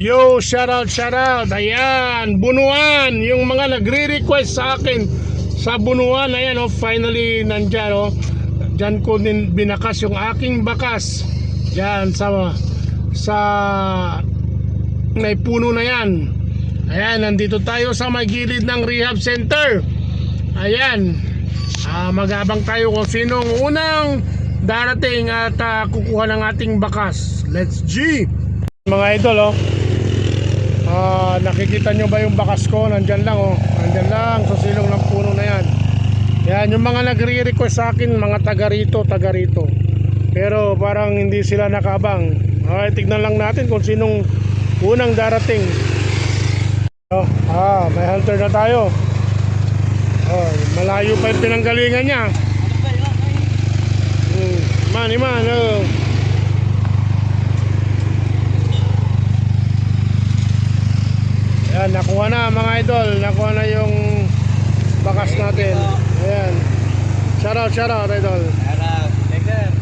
Yo, shout out. Ayan, bunuan. Yung mga nagre-request sa akin sa bunuan, ayan oh, finally nandyan oh. Diyan ko din binakas yung aking bakas. Diyan sa may puno na yan. Ayan, nandito tayo sa may gilid ng rehab center. Ayan. Mag-abang tayo kung sinong unang darating at kukuha ng ating bakas. Let's G! Mga idol oh. Nakikita nyo ba yung bakas ko? Nandyan lang oh. Nandyan lang sa silong ng puno na yan. Yan yung mga nagre-request sa akin, mga taga rito. Pero parang hindi sila nakabang. Tignan lang natin kung sinong unang darating. May hunter na tayo. Malayo pa yung pinanggalingan niya. Man oh. Ayan, nakuha na mga idol. Nakuha na yung bakas natin. Ayan. Shout out idol. Thank you.